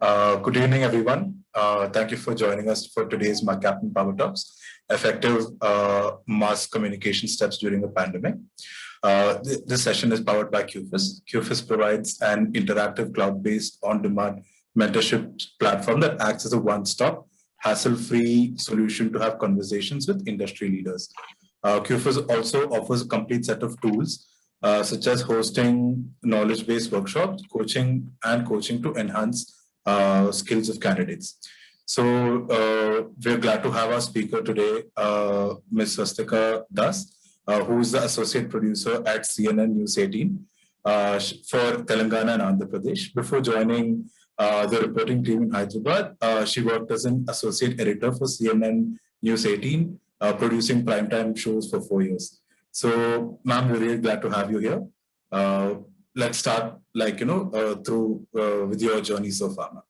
Good evening, everyone. Thank you for joining us for today's MyCaptain Power Talks, effective mass communication steps during a pandemic. This session is powered by Qfuss. Qfuss provides an interactive cloud-based on-demand mentorship platform that acts as a one-stop, hassle-free solution to have conversations with industry leaders. Qfuss also offers a complete set of tools such as hosting knowledge-based workshops, coaching to enhance skills of candidates. So we're glad to have our speaker today, Ms. Swastika Das, who is the associate producer at CNN News 18 for Telangana and Andhra Pradesh. Before joining the reporting team in Hyderabad, she worked as an associate editor for CNN News 18, producing primetime shows for 4 years. So, ma'am, we're really glad to have you here. Let's start, with your journey so far, ma'am.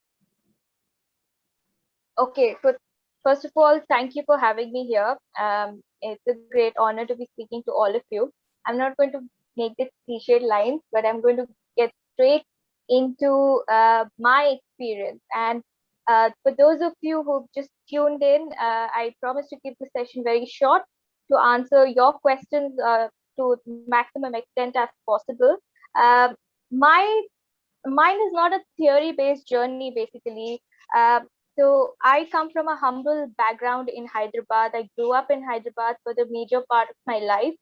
Okay, but first of all, thank you for having me here. It's a great honor to be speaking to all of you. I'm not going to make the cliched lines, but I'm going to get straight into my experience. And for those of you who've just tuned in, I promise to keep the session very short to answer your questions to maximum extent as possible. Mine is not a theory-based journey, basically. So I come from a humble background in Hyderabad. I grew up in Hyderabad for the major part of my life.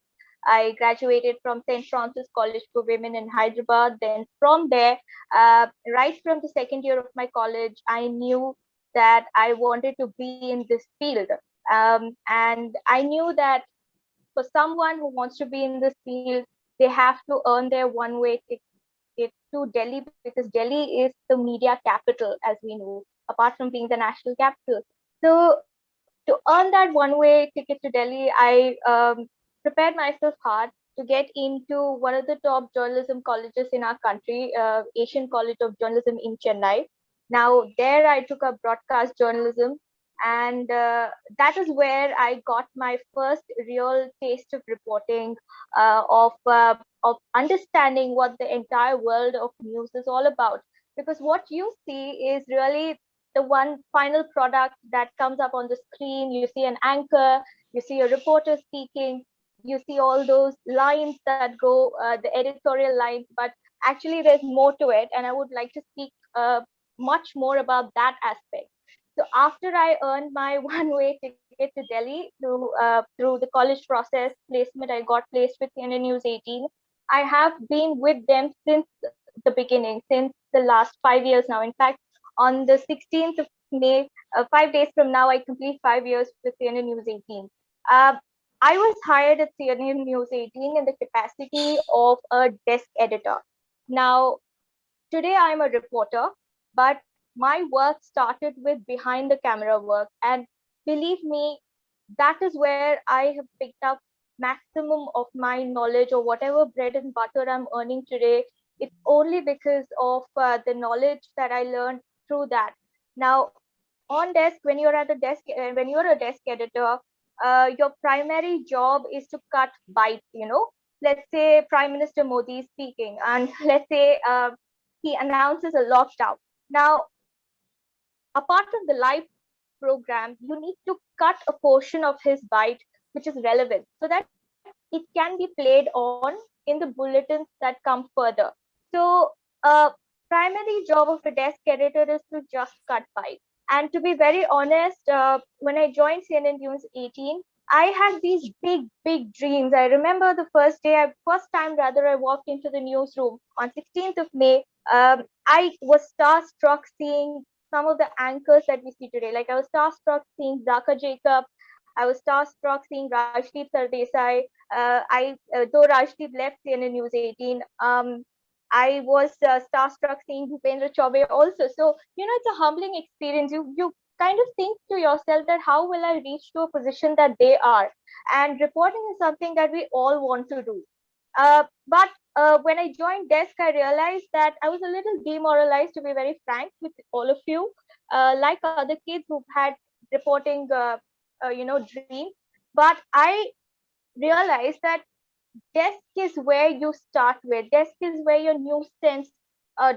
I graduated from St. Francis College for Women in Hyderabad. Then from there, right from the second year of my college, I knew that I wanted to be in this field. And I knew that for someone who wants to be in this field, they have to earn their one-way ticket to Delhi, because Delhi is the media capital, as we know, apart from being the national capital. So to earn that one-way ticket to Delhi, I prepared myself hard to get into one of the top journalism colleges in our country, Asian College of Journalism in Chennai. Now there I took up broadcast journalism, and that is where I got my first real taste of reporting, of understanding what the entire world of news is all about. Because what you see is really the one final product that comes up on the screen. You see an anchor, you see a reporter speaking, you see all those lines that go, the editorial lines, but actually there's more to it. And I would like to speak much more about that aspect. So after I earned my one-way ticket to Delhi through the college process placement, I got placed with CNN News 18. I have been with them since the beginning, since the last 5 years now. In fact, on the 16th of May, 5 days from now, I complete 5 years with CNN News 18. I was hired at CNN News 18 in the capacity of a desk editor. Now, today I'm a reporter, but my work started with behind the camera work. And believe me, that is where I have picked up maximum of my knowledge, or whatever bread and butter I'm earning today. It's only because of the knowledge that I learned through that. Now, on desk, when you're at the desk, when you're a desk editor, your primary job is to cut bites. Let's say Prime Minister Modi is speaking, and let's say he announces a lockdown. Now, apart from the live program, you need to cut a portion of his bite which is relevant, so that it can be played on in the bulletins that come further. So primary job of a desk editor is to just cut bites. And to be very honest, when I joined CNN News 18, I had these big dreams. I remember the first time I walked into the newsroom on 16th of May. I was starstruck seeing some of the anchors that we see today. Like, I was starstruck seeing Zaka Jacob. I was starstruck seeing Rajdeep Sardesai. Though Rajdeep left CNN News 18, I was starstruck seeing Bhupendra Chaubey also. So, it's a humbling experience. You kind of think to yourself that how will I reach to a position that they are? And reporting is something that we all want to do. But when I joined desk, I realized that I was a little demoralized, to be very frank with all of you. Like other kids who've had reporting, dreams. But I realized that desk is where you start with. Desk is where your news sense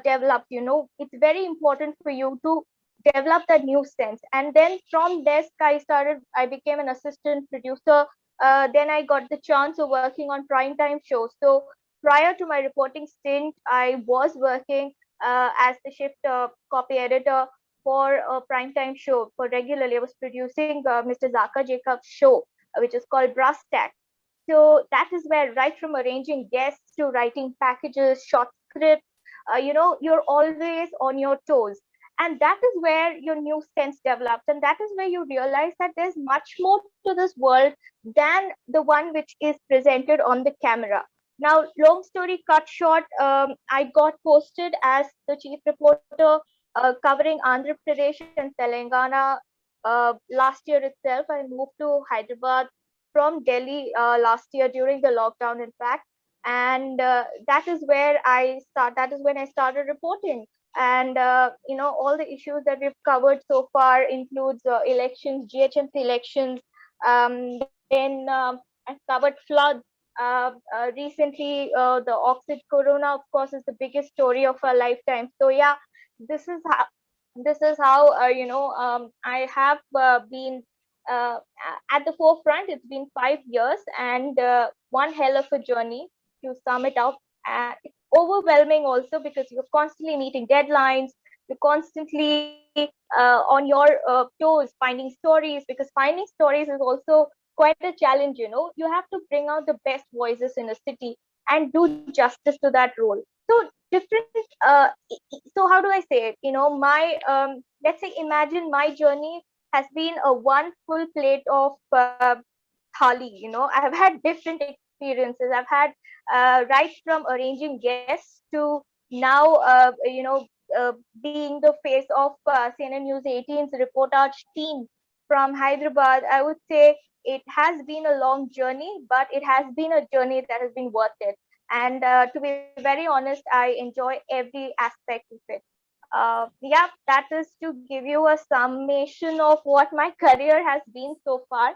developed. It's very important for you to develop that news sense. And then from desk, I became an assistant producer. Then I got the chance of working on primetime shows. So prior to my reporting stint, I was working as the shift copy editor for a primetime show. For regularly, I was producing Mr. Zaka Jacob's show, which is called Brass Tack. So that is where, right from arranging guests to writing packages, short scripts, you're always on your toes. And that is where your new sense develops. And that is where you realize that there's much more to this world than the one which is presented on the camera. Now, long story cut short, I got posted as the chief reporter covering Andhra Pradesh and Telangana last year itself. I moved to Hyderabad from Delhi last year during the lockdown, in fact, and that is where I start. That is when I started reporting, and all the issues that we've covered so far includes elections, GHMC elections. Then I've covered floods. Recently, the Oxid Corona, of course, is the biggest story of our lifetime. So yeah, this is how I have been uh, at the forefront. It's been 5 years and one hell of a journey to sum it up. It's overwhelming also because you're constantly meeting deadlines. You're constantly on your toes finding stories, because finding stories is also quite a challenge. You have to bring out the best voices in a city and do justice to that role. So different. So how do I say it? My let's say, imagine my journey has been a one full plate of thali. I've had different experiences. I've had right from arranging guests to now being the face of CNN News 18's reportage team from Hyderabad. I would say it has been a long journey, but it has been a journey that has been worth it. And to be very honest, I enjoy every aspect of it. Yeah, that is to give you a summation of what my career has been so far.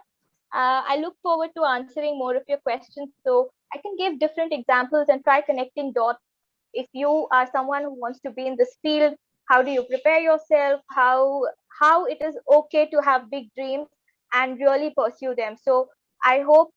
I look forward to answering more of your questions, so I can give different examples and try connecting dots. If you are someone who wants to be in this field, how do you prepare yourself? How it is okay to have big dreams and really pursue them. So I hope,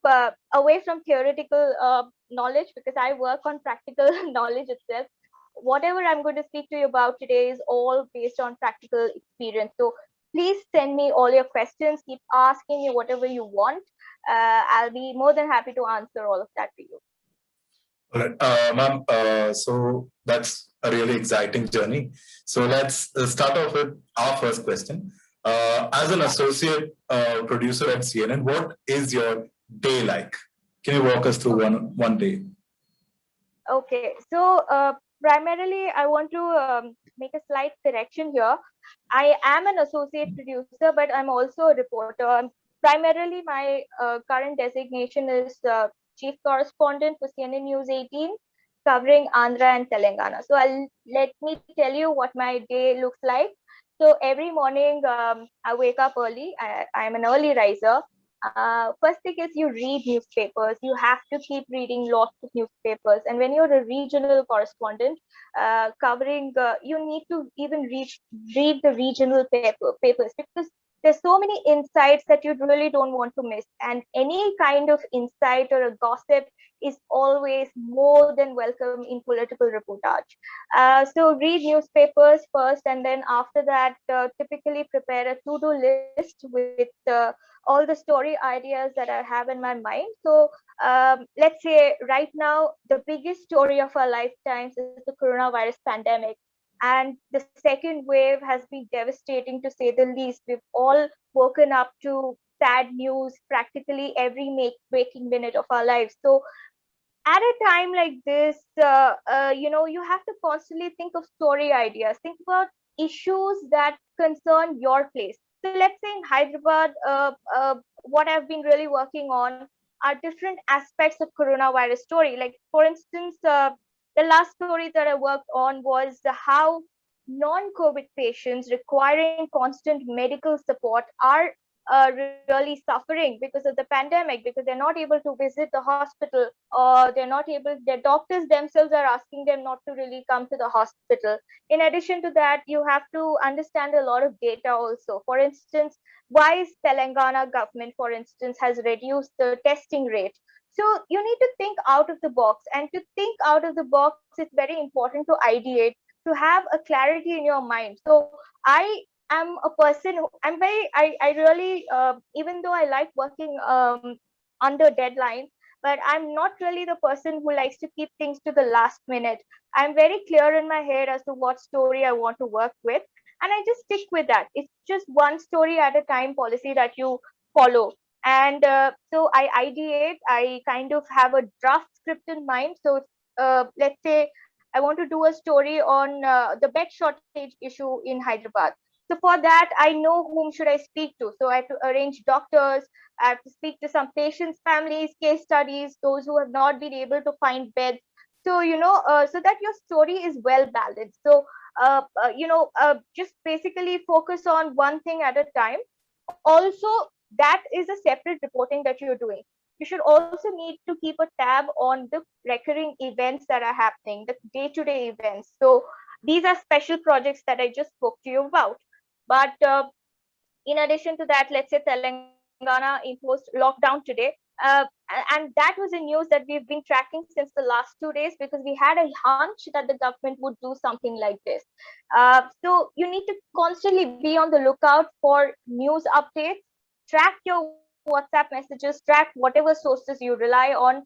away from theoretical knowledge, because I work on practical knowledge itself, whatever I'm going to speak to you about today is all based on practical experience. So please send me all your questions. Keep asking me whatever you want. I'll be more than happy to answer all of that for you. All right, ma'am, so that's a really exciting journey. So let's start off with our first question. As an associate producer at CNN, what is your day like? Can you walk us through one day? Okay, so primarily I want to make a slight correction here. I am an associate producer, but I'm also a reporter. Primarily, my current designation is chief correspondent for CNN News 18, covering Andhra and Telangana. So let me tell you what my day looks like. So every morning, I wake up early. I'm an early riser. First thing is, you read newspapers. You have to keep reading lots of newspapers. And when you're a regional correspondent covering, you need to even read the regional papers, because there's so many insights that you really don't want to miss. And any kind of insight or a gossip is always more than welcome in political reportage. So read newspapers first, and then after that, typically prepare a to-do list with all the story ideas that I have in my mind. So let's say right now, the biggest story of our lifetimes is the coronavirus pandemic. And the second wave has been devastating, to say the least. We've all woken up to sad news practically every waking minute of our lives. So at a time like this, you have to constantly think of story ideas, think about issues that concern your place. So let's say in Hyderabad, what I've been really working on are different aspects of coronavirus story. Like, for instance, the last story that I worked on was how non-COVID patients requiring constant medical support are really suffering because of the pandemic, because they're not able to visit the hospital, or they're not able, their doctors themselves are asking them not to really come to the hospital. In addition to that, you have to understand a lot of data also. For instance, why is Telangana government, for instance, has reduced the testing rate? So you need to think out of the box, and to think out of the box, it's very important to ideate, to have a clarity in your mind. So I am a person who, I really, even though I like working under deadlines, but I'm not really the person who likes to keep things to the last minute. I'm very clear in my head as to what story I want to work with, and I just stick with that. It's just one story at a time policy that you follow. And so I ideate, I kind of have a draft script in mind. So let's say I want to do a story on the bed shortage issue in Hyderabad. So for that, I know whom should I speak to. So I have to arrange doctors. I have to speak to some patients' families, case studies, those who have not been able to find beds. So so that your story is well balanced. So just basically focus on one thing at a time. Also, that is a separate reporting that you're doing. You should also need to keep a tab on the recurring events that are happening, the day-to-day events. So these are special projects that I just spoke to you about. But in addition to that, let's say Telangana imposed lockdown today. And that was a news that we've been tracking since the last 2 days, because we had a hunch that the government would do something like this. So you need to constantly be on the lookout for news updates. Track your WhatsApp messages, track whatever sources you rely on.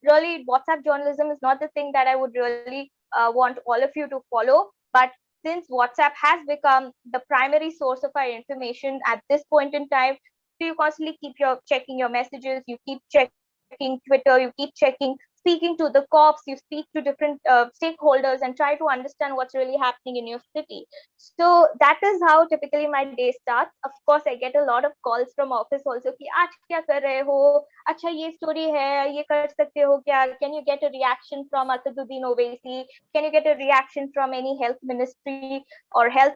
Really, WhatsApp journalism is not the thing that I would really want all of you to follow. But since WhatsApp has become the primary source of our information at this point in time, so you constantly keep your checking your messages, you keep checking Twitter, you keep checking, speaking to the cops, you speak to different stakeholders, and try to understand what's really happening in your city. So that is how typically my day starts. Of course, I get a lot of calls from office also कि आज क्या कर रहे हो, अच्छा ये story है, ये कर सकते हो क्या, can you get a reaction from Asaduddin Owaisi, can you get a reaction from any health ministry or health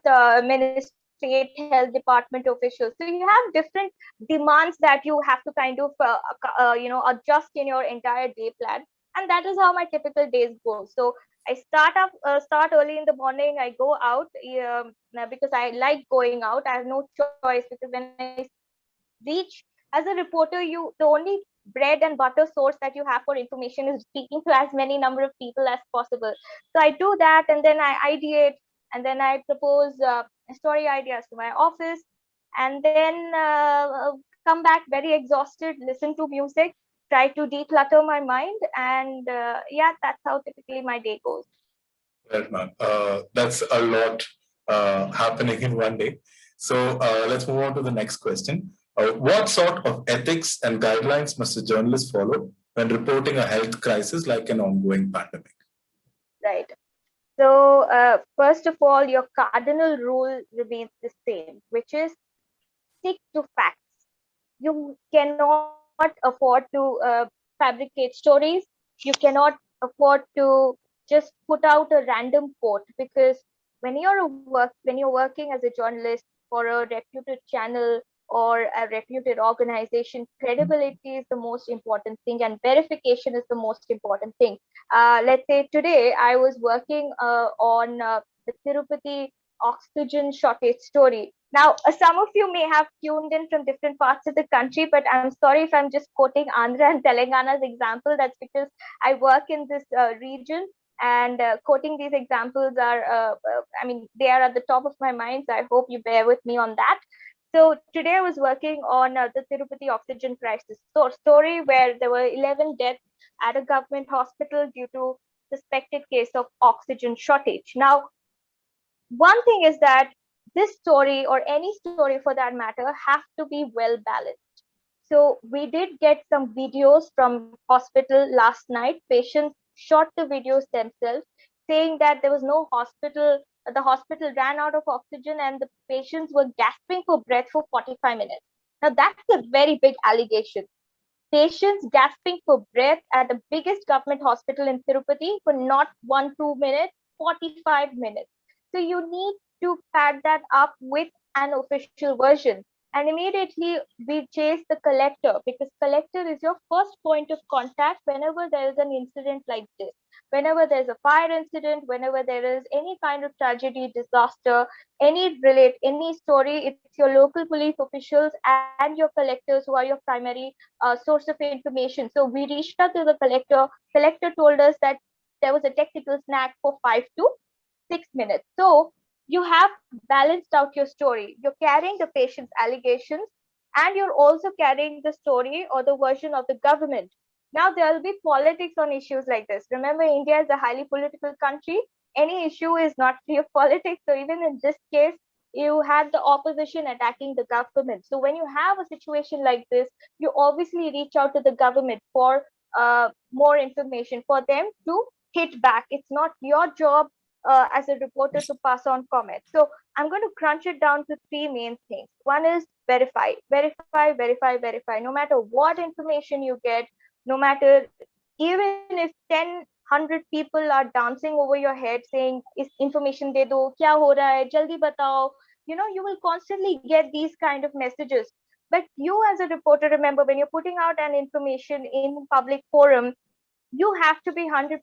state health department officials. So you have different demands that you have to kind of adjust in your entire day plan, and that is how my typical days go. So I start early in the morning. I go out because I like going out. I have no choice, because when I reach as a reporter, you the only bread and butter source that you have for information is speaking to as many number of people as possible. So I do that, and then I ideate, and then I propose story ideas to my office, and then come back very exhausted, listen to music, try to declutter my mind, and yeah, that's how typically my day goes. Well, ma'am, that's a lot happening in one day. So let's move on to the next question. What sort of ethics and guidelines must a journalist follow when reporting a health crisis like an ongoing pandemic? Right. So first of all, your cardinal rule remains the same, which is stick to facts. You cannot afford to fabricate stories. You cannot afford to just put out a random quote, because when you're working as a journalist for a reputed channel or a reputed organization, credibility is the most important thing, and verification is the most important thing. Let's say today I was working on the Tirupati oxygen shortage story. Now, some of you may have tuned in from different parts of the country, but I'm sorry if I'm just quoting Andhra and Telangana's example. That's because I work in this region, and quoting these examples are, they are at the top of my mind. So I hope you bear with me on that. So today I was working on the Tirupati oxygen crisis story, where there were 11 deaths at a government hospital due to suspected case of oxygen shortage. Now, one thing is that this story, or any story for that matter, have to be well balanced. So we did get some videos from hospital last night. Patients shot the videos themselves, saying that there was no hospital, the hospital ran out of oxygen and the patients were gasping for breath for 45 minutes. Now that's a very big allegation. Patients gasping for breath at the biggest government hospital in Tirupati for not 1-2 minutes, 45 minutes. So you need to pad that up with an official version. And immediately we chase the collector, because collector is your first point of contact whenever there is an incident like this. Whenever there's a fire incident, whenever there is any kind of tragedy, disaster, any story, it's your local police officials and your collectors who are your primary source of information. So we reached out to the collector. Collector told us that there was a technical snack for 5 to 6 minutes. So you have balanced out your story. You're carrying the patient's allegations, and you're also carrying the story or the version of the government. Now, there will be politics on issues like this. Remember, India is a highly political country. Any issue is not free of politics. So even in this case, you had the opposition attacking the government. So when you have a situation like this, you obviously reach out to the government for more information, for them to hit back. It's not your job as a reporter to pass on comments. So I'm going to crunch it down to three main things. One is verify, verify, verify, verify. No matter what information you get, no matter, even if 10, 100 people are dancing over your head saying, is information de do, kya ho raha hai, jaldi batao. You will constantly get these kind of messages. But you as a reporter, remember, when you're putting out an information in public forum, you have to be 100%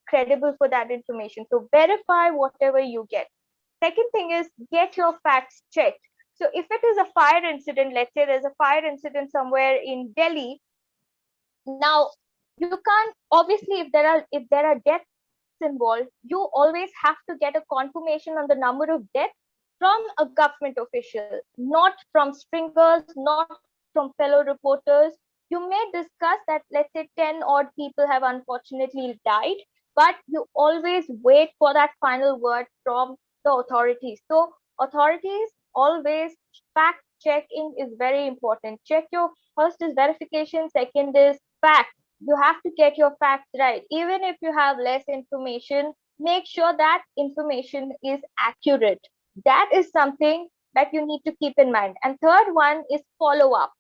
credible for that information. So verify whatever you get. Second thing is, get your facts checked. So if it is a fire incident, let's say there's a fire incident somewhere in Delhi, now you can't, obviously, if there are deaths involved, you always have to get a confirmation on the number of deaths from a government official, not from stringers, not from fellow reporters. You may discuss that, let's say 10 odd people have unfortunately died, but you always wait for that final word from the authorities. So authorities always, fact checking is very important. Check your, first is verification, second is fact. You have to get your facts right. Even if you have less information, make sure that information is accurate. That is something that you need to keep in mind. And third one is follow up.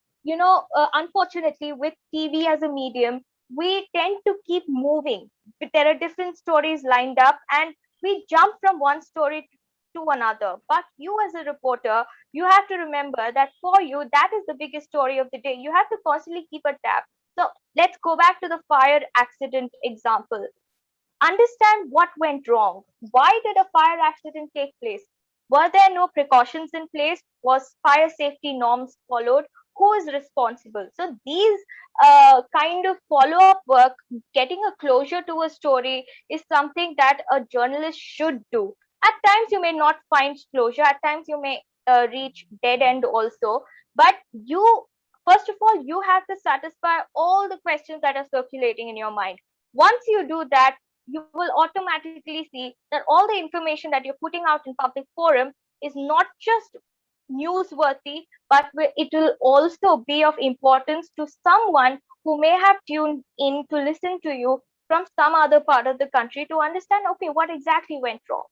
Unfortunately, with TV as a medium, we tend to keep moving. There are different stories lined up, and we jump from one story to another. But you, as a reporter, you have to remember that for you, that is the biggest story of the day. You have to constantly keep a tab. So let's go back to the fire accident example. Understand what went wrong. Why did a fire accident take place? Were there no precautions in place? Was fire safety norms followed? Who is responsible? So these kind of follow-up work, getting a closure to a story, is something that a journalist should do. At times you may not find closure. At times you may reach dead end also. But you, first of all, you have to satisfy all the questions that are circulating in your mind. Once you do that, you will automatically see that all the information that you're putting out in public forum is not just newsworthy, but it will also be of importance to someone who may have tuned in to listen to you from some other part of the country to understand, okay, what exactly went wrong.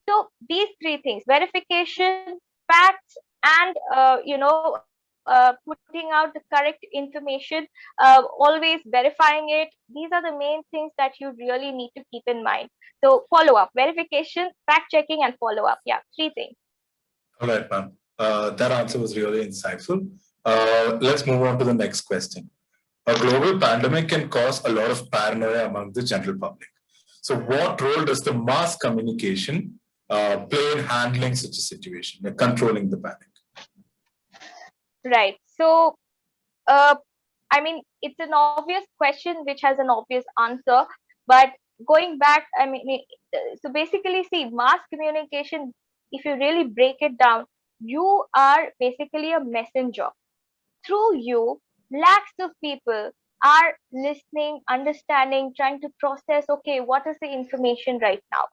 So these three things: verification, facts, and putting out the correct information, always verifying it. These are the main things that you really need to keep in mind. So follow up, verification, fact checking, and follow up. Yeah, three things. All right, ma'am. That answer was really insightful. Let's move on to the next question. A global pandemic can cause a lot of paranoia among the general public. So what role does the mass communication play in handling such a situation, controlling the panic? Right. So, I mean, it's an obvious question which has an obvious answer. But going back, so basically, see, mass communication, if you really break it down, you are basically a messenger. Through you, lakhs of people are listening, understanding, trying to process, okay, what is the information right now?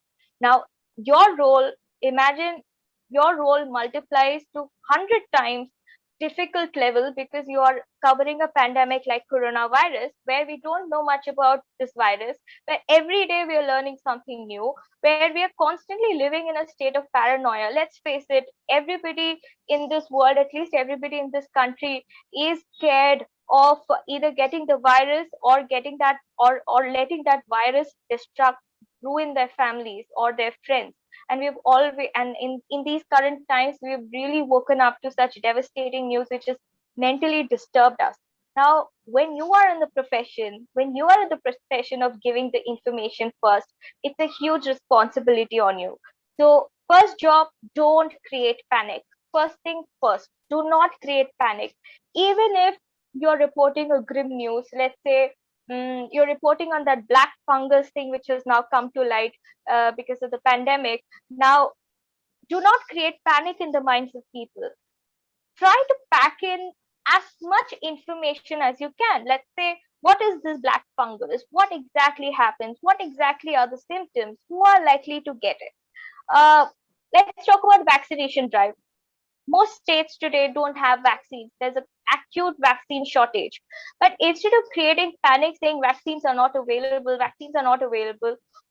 Now, your role, imagine your role multiplies to 100 times difficult level, because you are covering a pandemic like coronavirus, where we don't know much about this virus, where every day we are learning something new, where we are constantly living in a state of paranoia. Let's face it, everybody in this world, at least everybody in this country, is scared of either getting the virus or getting or letting that virus destruct, ruin their families or their friends. and in these current times, we've really woken up to such devastating news, which has mentally disturbed us. Now, when you are in the profession of giving the information first, it's a huge responsibility on you. So, first job, don't create panic. First thing first, do not create panic. Even if you're reporting a grim news, let's say you're reporting on that black fungus thing which has now come to light because of the pandemic. Now, do not create panic in the minds of people. Try to pack in as much information as you can. Let's say, what is this black fungus? What exactly happens? What exactly are the symptoms? Who are likely to get it? Uh, let's talk about vaccination drive. Most states today don't have vaccines. There's an acute vaccine shortage. But instead of creating panic saying vaccines are not available,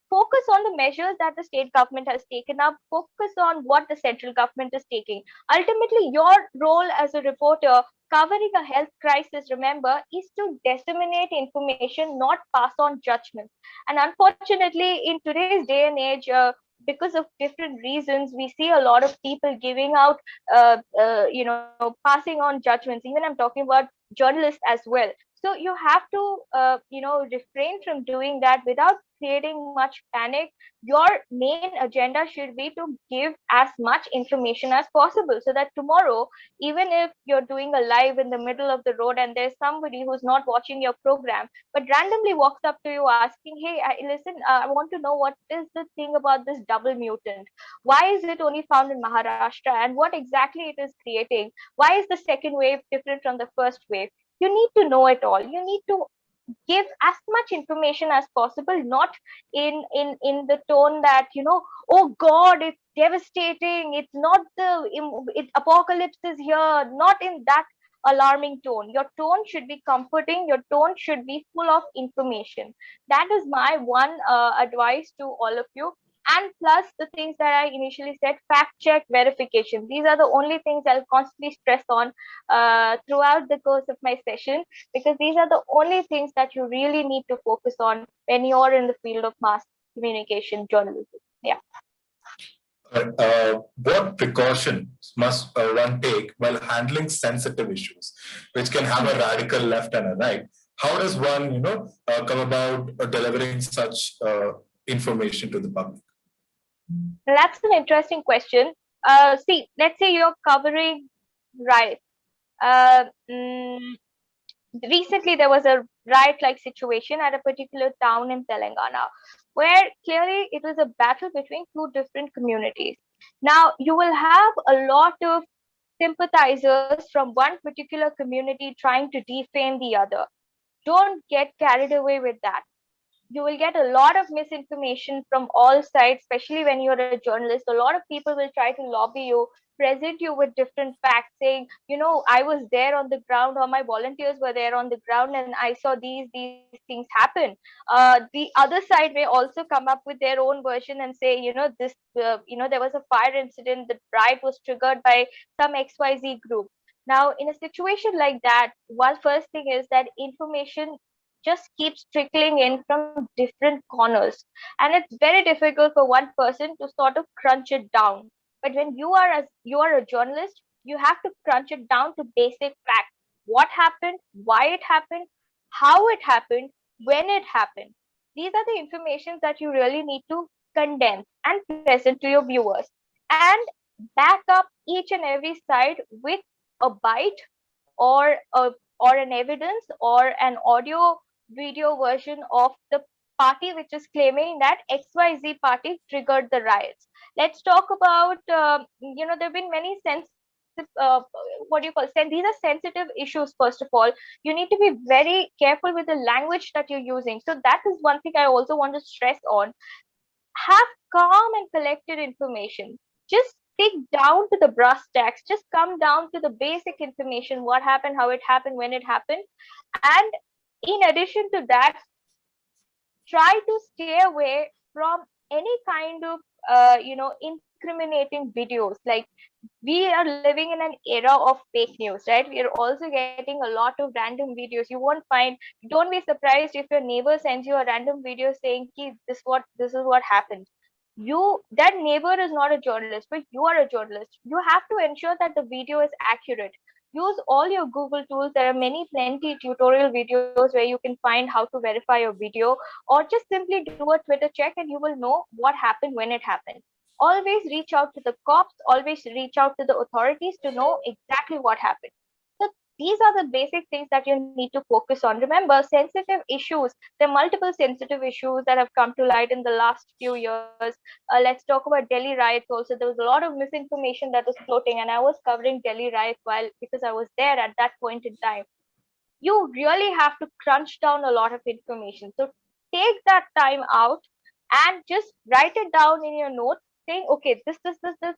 focus on the measures that the state government has taken up, focus on what the central government is taking. Ultimately, your role as a reporter covering a health crisis, remember, is to disseminate information, not pass on judgments. And unfortunately, in today's day and age, because of different reasons, we see a lot of people giving out passing on judgments. Even I'm talking about journalists as well. So you have to refrain from doing that without creating much panic. Your main agenda should be to give as much information as possible, so that tomorrow, even if you're doing a live in the middle of the road and there's somebody who's not watching your program but randomly walks up to you asking, hey, listen, I want to know what is the thing about this double mutant. Why is it only found in Maharashtra, and what exactly it is creating? Why is the second wave different from the first wave? You need to know it all. You need to give as much information as possible, not in the tone that, oh god, it's devastating, it's not apocalypse is here. Not in that alarming tone. Your tone should be comforting, your tone should be full of information. That is my one advice to all of you. And plus the things that I initially said, fact check, verification, these are the only things I'll constantly stress on throughout the course of my session, because these are the only things that you really need to focus on when you're in the field of mass communication journalism. Yeah. What precautions must one take while handling sensitive issues, which can have a radical left and a right? How does one, come about delivering such information to the public? That's an interesting question. See, let's say you're covering riots. Recently, there was a riot-like situation at a particular town in Telangana, where clearly it was a battle between two different communities. Now, you will have a lot of sympathizers from one particular community trying to defame the other. Don't get carried away with that. You will get a lot of misinformation from all sides, especially when you're a journalist. A lot of people will try to lobby you, present you with different facts, saying, I was there on the ground, or my volunteers were there on the ground, and I saw these things happen. The other side may also come up with their own version and say, there was a fire incident, the riot was triggered by some XYZ group. Now, in a situation like that, one first thing is that information just keeps trickling in from different corners, and it's very difficult for one person to sort of crunch it down. But when you are a journalist, you have to crunch it down to basic facts: what happened, why it happened, how it happened, when it happened. These are the informations that you really need to condense and present to your viewers, and back up each and every side with a bite, or an evidence, or an audio video version of the party which is claiming that XYZ party triggered the riots. Let's talk about, there have been many sensitive, these are sensitive issues. First of all, you need to be very careful with the language that you're using. So that is one thing I also want to stress on. Have calm and collected information. Just stick down to the brass tacks. Just come down to the basic information: what happened, how it happened, when it happened. And in addition to that, try to stay away from any kind of incriminating videos. Like, we are living in an era of fake news, right? We are also getting a lot of random videos. Don't be surprised if your neighbor sends you a random video saying, this is what happened. that neighbor is not a journalist, but you are a journalist. You have to ensure that the video is accurate. Use all your Google tools. There are plenty tutorial videos where you can find how to verify your video, or just simply do a Twitter check and you will know what happened when it happened. Always reach out to the cops, always reach out to the authorities to know exactly what happened. So these are the basic things that you need to focus on. Remember, sensitive issues, there are multiple sensitive issues that have come to light in the last few years. Let's talk about Delhi riots also. There was a lot of misinformation that was floating, and I was covering Delhi riots because I was there at that point in time. You really have to crunch down a lot of information. So take that time out and just write it down in your notes saying, okay, this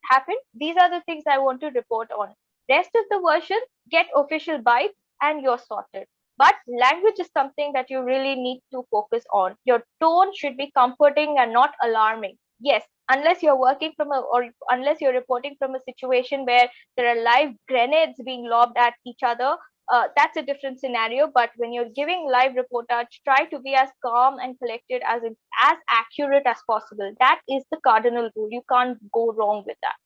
happened. These are the things I want to report on. Rest of the version, get official bites and you're sorted. But language is something that you really need to focus on. Your tone should be comforting and not alarming. Yes, unless you're working from or unless you're reporting from a situation where there are live grenades being lobbed at each other, that's a different scenario. But when you're giving live reportage, try to be as calm and collected as accurate as possible. That is the cardinal rule. You can't go wrong with that.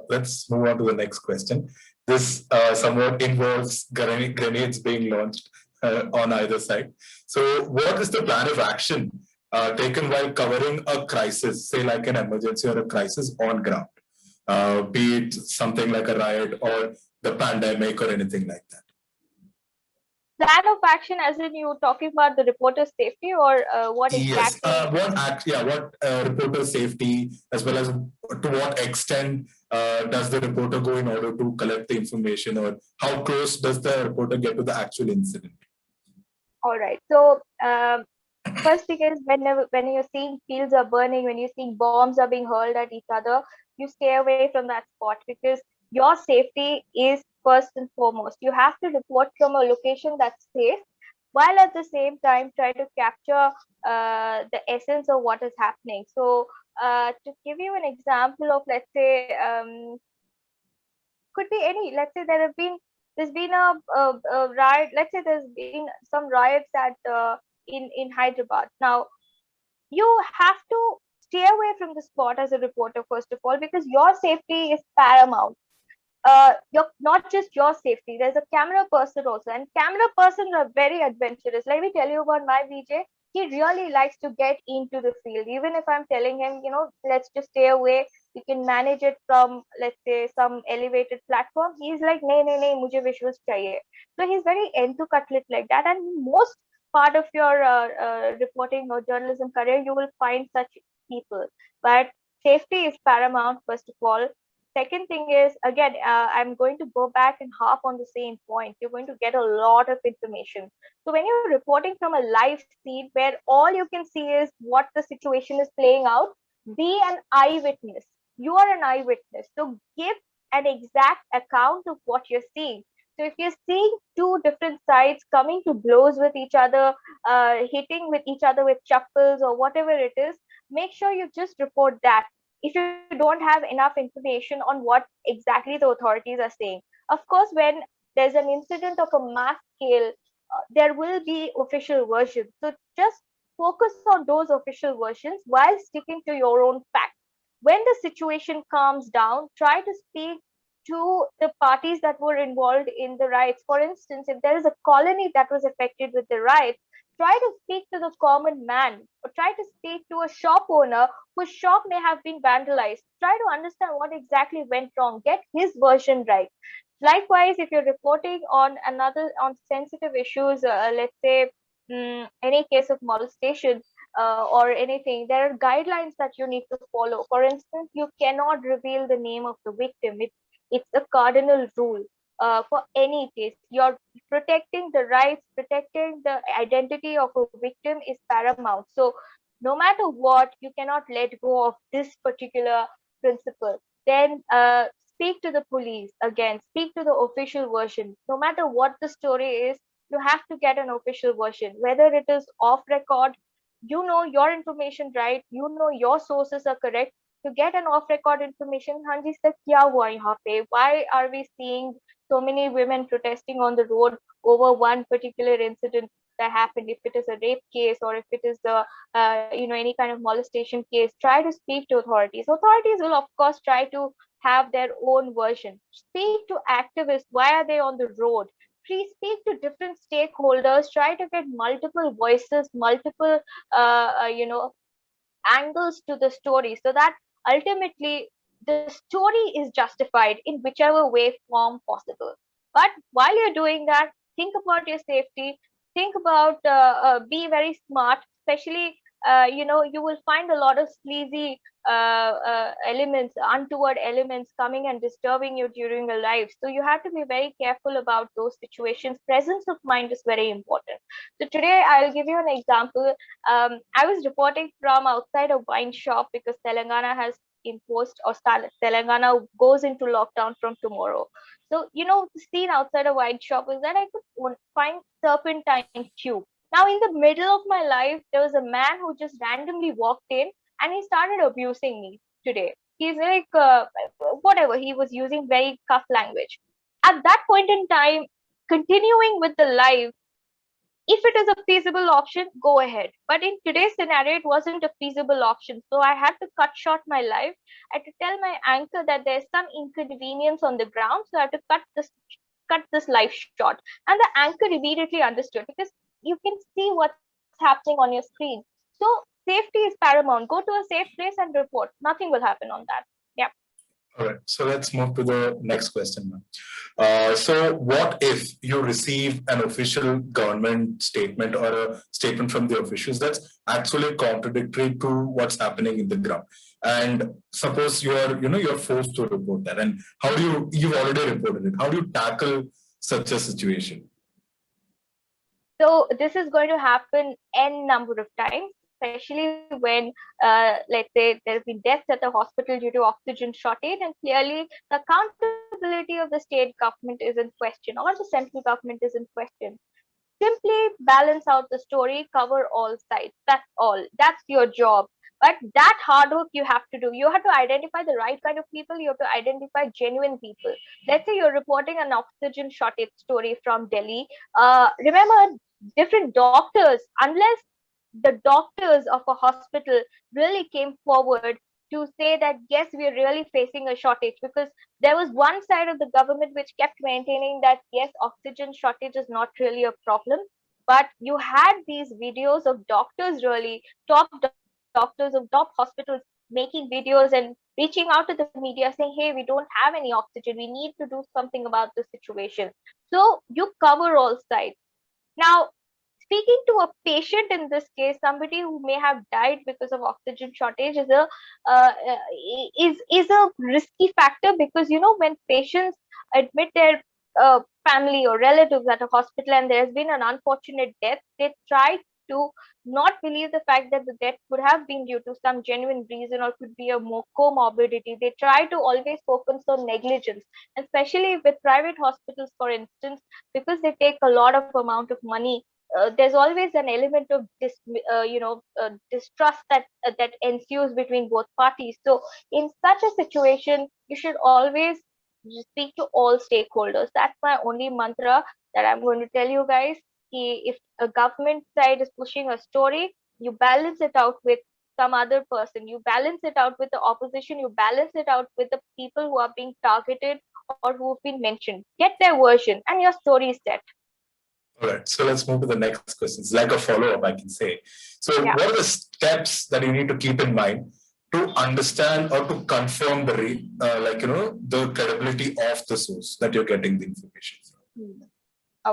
Let's move on to the next question. This somewhat involves grenades being launched on either side. So what is the plan of action taken while covering a crisis, say like an emergency or a crisis on ground, be it something like a riot or the pandemic or anything like that? Plan of action, as in you talking about the reporter's safety, or what exactly? Yes, what reporter safety, as well as to what extent does the reporter go in order to collect the information, or how close does the reporter get to the actual incident? All right. So first thing is, when you're seeing fields are burning, when you're seeing bombs are being hurled at each other, you stay away from that spot, because your safety is first and foremost. You have to report from a location that's safe, while at the same time try to capture the essence of what is happening. So to give you an example of, let's say, could be any, let's say there's been a riot, let's say there's been some riots at in Hyderabad. Now you have to stay away from the spot as a reporter, first of all, because your safety is paramount. Not just your safety, there's a camera person also, and camera persons are very adventurous. Let me tell you about my VJ. He really likes to get into the field. Even if I'm telling him, let's just stay away, you can manage it from, let's say, some elevated platform, he's like, nay, mujhe visuals chahiye. So he's very into cutlet like that. And most part of your reporting or journalism career, you will find such people. But safety is paramount, first of all. Second thing is, again, I'm going to go back and harp on the same point. You're going to get a lot of information. So when you're reporting from a live scene where all you can see is what the situation is playing out, be an eyewitness. You are an eyewitness. So give an exact account of what you're seeing. So if you're seeing two different sides coming to blows with each other, hitting with each other with chuckles or whatever it is, make sure you just report that. If you don't have enough information on what exactly the authorities are saying. Of course, when there's an incident of a mass scale, there will be official versions. So just focus on those official versions while sticking to your own facts. When the situation calms down, try to speak to the parties that were involved in the riots. For instance, if there is a colony that was affected with the riots, try to speak to the common man, or try to speak to a shop owner whose shop may have been vandalized. Try to understand what exactly went wrong. Get his version right. Likewise, if you're reporting on sensitive issues, let's say any case of molestation or anything, there are guidelines that you need to follow. For instance, you cannot reveal the name of the victim. It's a cardinal rule. For any case, you're protecting the rights, protecting the identity of a victim is paramount. So no matter what, you cannot let go of this particular principle. Then speak to the police again, speak to the official version. No matter what the story is, you have to get an official version, whether it is off record, you know your information right, you know your sources are correct. To get an off record information, hanji sir kya hua yahan pe, why are we seeing so many women protesting on the road over one particular incident that happened, if it is a rape case or if it is the any kind of molestation case, try to speak to authorities. Authorities will of course try to have their own version. Speak to activists. Why are they on the road? Please speak to different stakeholders. Try to get multiple voices, multiple angles to the story, so that ultimately the story is justified in whichever way form possible. But while you're doing that, think about your safety. Think about be very smart, especially you will find a lot of sleazy elements, untoward elements coming and disturbing you during your life. So you have to be very careful about those situations. Presence of mind is very important. So today I'll give you an example. I was reporting from outside a wine shop because Telangana has imposed, or Telangana goes into lockdown from tomorrow. So, the scene outside a wine shop is that I could find serpentine tube. Now, in the middle of my life, there was a man who just randomly walked in and he started abusing me today. He's like, whatever, he was using very cuss language. At that point in time, continuing with the life, if it is a feasible option, go ahead. But in today's scenario, it wasn't a feasible option. So I had to cut short my life. I had to tell my anchor that there's some inconvenience on the ground. So I have to cut this life short. And the anchor immediately understood, because you can see what's happening on your screen. So safety is paramount. Go to a safe place and report. Nothing will happen on that. Yeah. All right, so let's move to the next question, ma'am. So what if you receive an official government statement or a statement from the officials that's actually contradictory to what's happening in the ground? And suppose you're forced to report that. And how do you've already reported it. How do you tackle such a situation? So this is going to happen n number of times, especially when, let's say, there have been deaths at the hospital due to oxygen shortage, and clearly the accountability of the state government is in question, or the central government is in question. Simply balance out the story, cover all sides. That's all. That's your job. But that hard work you have to do. You have to identify the right kind of people. You have to identify genuine people. Let's say you're reporting an oxygen shortage story from Delhi. Remember, different doctors, unless the doctors of a hospital really came forward to say that yes, we're really facing a shortage, because there was one side of the government which kept maintaining that yes, oxygen shortage is not really a problem, but you had these videos of doctors, really top doctors of top hospitals, making videos and reaching out to the media saying, hey, we don't have any oxygen, we need to do something about the situation. So you cover all sides. Now, speaking to a patient in this case, somebody who may have died because of oxygen shortage uh, is a risky factor, because when patients admit their family or relatives at a hospital and there has been an unfortunate death, they try to not believe the fact that the death could have been due to some genuine reason or could be a more comorbidity. They try to always focus on negligence, especially with private hospitals, for instance, because they take a lot of amount of money. There's always an element of distrust that ensues between both parties. So in such a situation, you should always speak to all stakeholders. That's my only mantra that I'm going to tell you guys. If a government side is pushing a story, you balance it out with some other person. You balance it out with the opposition. You balance it out with the people who are being targeted or who have been mentioned. Get their version, and your story is set. All right, so let's move to the next question. It's like a follow-up, I can say. So what are the steps that you need to keep in mind to understand or to confirm the credibility of the source that you're getting the information from?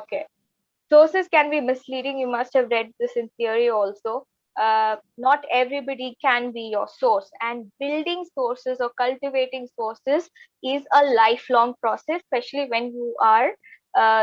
Okay. Sources can be misleading. You must have read this in theory also. Not everybody can be your source, and building sources or cultivating sources is a lifelong process, especially when you are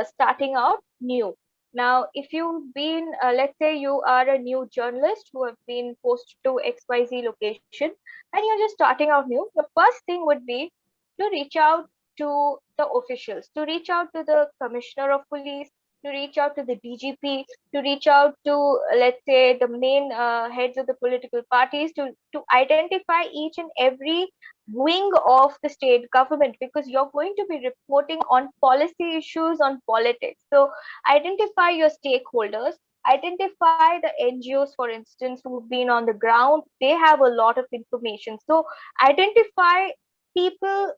starting out new. Now, if you've been, let's say you are a new journalist who have been posted to XYZ location and you're just starting out new, the first thing would be to reach out to the officials, to reach out to the commissioner of police, to reach out to the DGP, to reach out to, let's say, the main heads of the political parties, to identify each and every wing of the state government, because you're going to be reporting on policy issues, on politics. So identify your stakeholders, Identify the NGOs, for instance, who've been on the ground. They have a lot of information. So identify people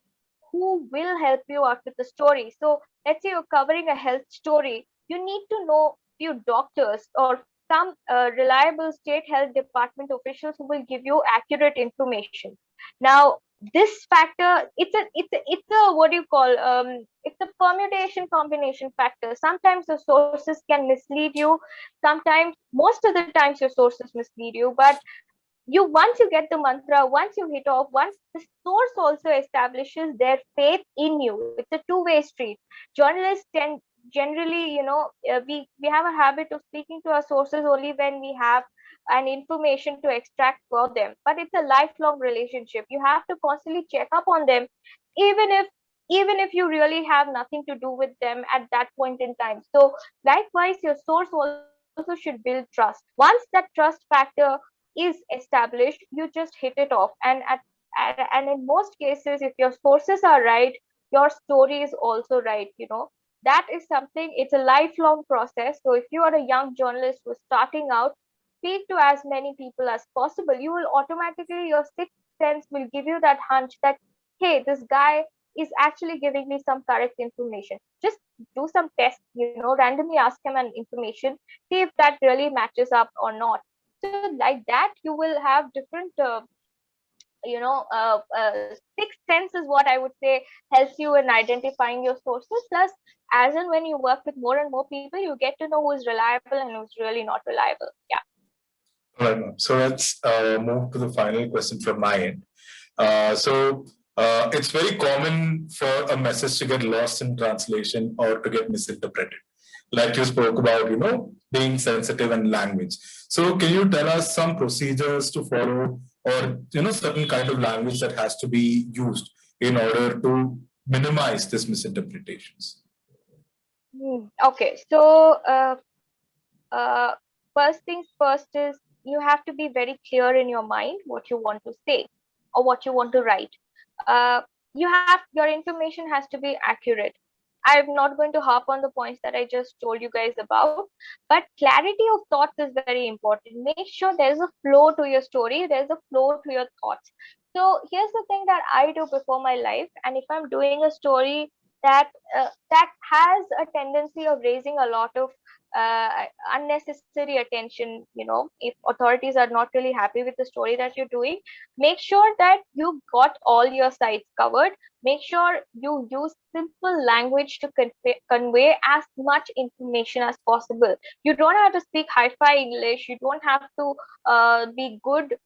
who will help you out with the story. So let's say you're covering a health story, you need to know few doctors or some reliable state health department officials who will give you accurate information. Now, this factor, it's a what do you call, it's a permutation combination factor. Sometimes the sources can mislead you, sometimes, most of the times your sources mislead you, but you, once you get the mantra, once you hit off, once the source also establishes their faith in you, it's a two-way street. Journalists tend, generally, we have a habit of speaking to our sources only when we have an information to extract for them, but it's a lifelong relationship. You have to constantly check up on them, even if you really have nothing to do with them at that point in time. So likewise, your source also should build trust. Once that trust factor is established, you just hit it off. And in most cases, if your sources are right, your story is also right. That is something, it's a lifelong process. So if you are a young journalist who's starting out, speak to as many people as possible. You will automatically, your sixth sense will give you that hunch that, hey, this guy is actually giving me some correct information. Just do some tests, randomly ask him an information, see if that really matches up or not. So like that, you will have different, sixth sense is what I would say helps you in identifying your sources. Plus, as and when you work with more and more people, you get to know who's reliable and who's really not reliable. Yeah. All right, ma'am. So let's move to the final question from my end. It's very common for a message to get lost in translation or to get misinterpreted. Like you spoke about, being sensitive and language. So can you tell us some procedures to follow, or, certain kind of language that has to be used in order to minimize this misinterpretations? Okay. So first things first is you have to be very clear in your mind what you want to say or what you want to write. Your information has to be accurate. I'm not going to harp on the points that I just told you guys about, but clarity of thoughts is very important. Make sure there's a flow to your story, there's a flow to your thoughts. So here's the thing that I do before my life, and if I'm doing a story that has a tendency of raising a lot of unnecessary attention, if authorities are not really happy with the story that you're doing, make sure that you got all your sides covered. Make sure you use simple language to convey as much information as possible. You don't have to speak hi-fi English. You don't have to be good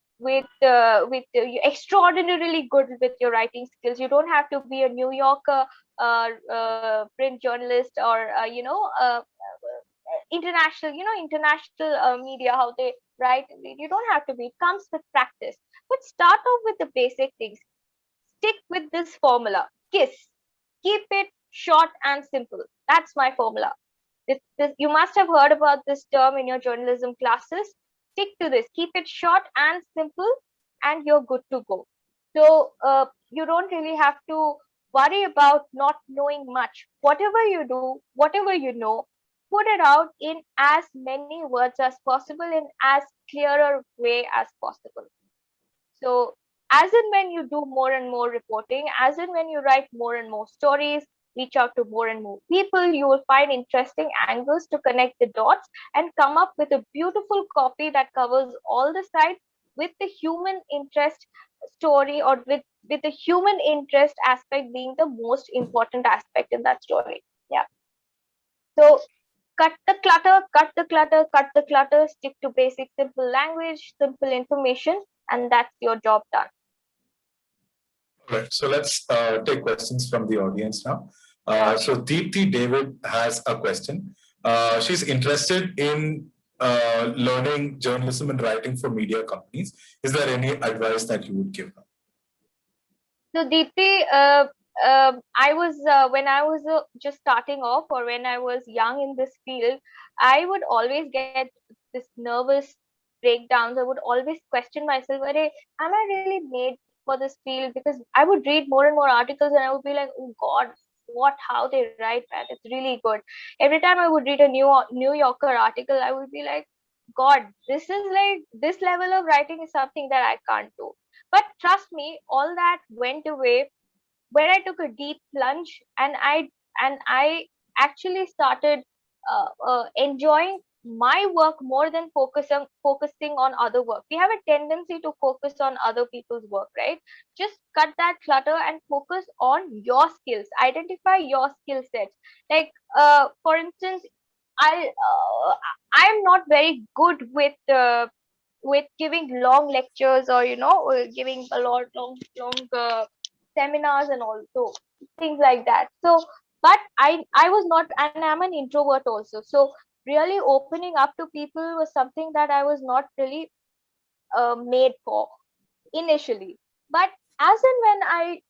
extraordinarily good with your writing skills. You don't have to be a New Yorker print journalist or international media, how they write. You don't have to be. It comes with practice. But start off with the basic things. Stick with this formula. KISS. Keep it short and simple. That's my formula. You must have heard about this term in your journalism classes. Stick to this. Keep it short and simple, and you're good to go. So you don't really have to worry about not knowing much. Whatever you do, whatever you know, put it out in as many words as possible, in as clearer way as possible. So as and when you do more and more reporting, as and when you write more and more stories, reach out to more and more people, you will find interesting angles to connect the dots and come up with a beautiful copy that covers all the sides with the human interest story, or with the human interest aspect being the most important aspect in that story. Yeah. So cut the clutter, cut the clutter, cut the clutter, stick to basic simple language, simple information, and that's your job done. All right, so let's take questions from the audience now. So Deepthi David has a question. She's interested in learning journalism and writing for media companies. Is there any advice that you would give her? So Deepthi, I was when I was just starting off, or when I was young in this field, I would always get this nervous breakdowns. I would always question myself, am I really made for this field? Because I would read more and more articles and I would be like, oh God, how they write, man. It's really good. Every time I would read a New Yorker article, I would be like, God, this is like, this level of writing is something that I can't do. But trust me, all that went away when I took a deep plunge, and I actually started enjoying my work more than focusing on other work. We have a tendency to focus on other people's work, right? Just cut that clutter and focus on your skills. Identify your skill sets. Like, for instance, I'm not very good with giving long lectures, or giving a lot long seminars and also things like that. So, but I was not, and I'm an introvert also. So really opening up to people was something that I was not really made for initially. But as and when I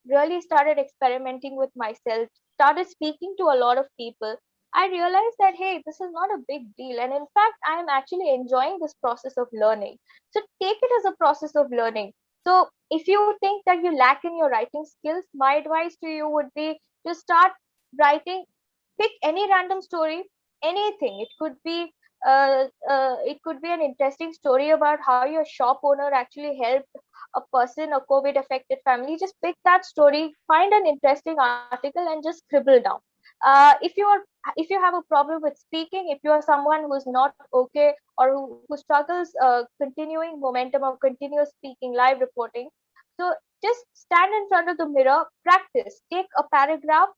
really started experimenting with myself, started speaking to a lot of people, I realized that, hey, this is not a big deal. And in fact, I am actually enjoying this process of learning. So take it as a process of learning. So if you think that you lack in your writing skills, my advice to you would be to start writing. Pick any random story, anything. It could be an interesting story about how your shop owner actually helped a person, a COVID affected family. Just pick that story, find an interesting article, and just scribble down. If you have a problem with speaking, if you are someone who's not okay, or who struggles continuing momentum or continuous speaking, live reporting, so just stand in front of the mirror, practice, take a paragraph,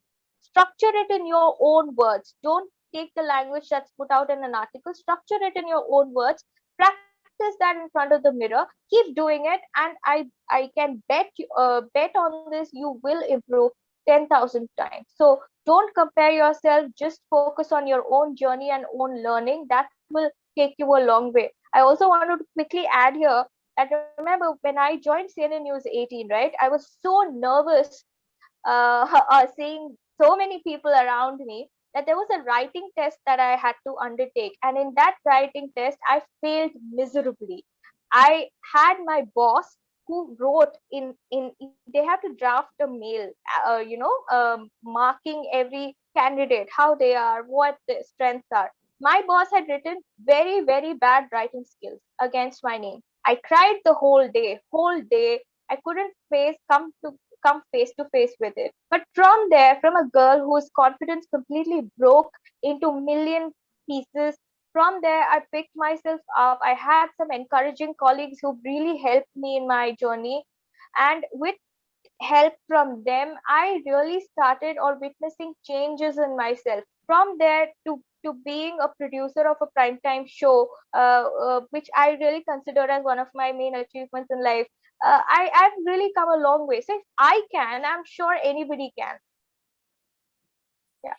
structure it in your own words. Don't take the language that's put out in an article, structure it in your own words, practice that in front of the mirror, keep doing it, and I can bet on this, you will improve 10,000 times. So don't compare yourself, just focus on your own journey and own learning. That will take you a long way. I also wanted to quickly add here that, remember, when I joined CNN News 18, right, I was so nervous seeing so many people around me, that there was a writing test that I had to undertake. And in that writing test, I failed miserably. I had my boss who wrote they have to draft a mail, marking every candidate, how they are, what their strengths are. My boss had written very, very bad writing skills against my name. I cried the whole day. I couldn't come face to face with it. But from there, from a girl whose confidence completely broke into million pieces, from there I picked myself up. I had some encouraging colleagues who really helped me in my journey. And with help from them, I really started or witnessing changes in myself. From there to being a producer of a primetime show, which I really consider as one of my main achievements in life. I've really come a long way. So if I can, I'm sure anybody can. Yeah.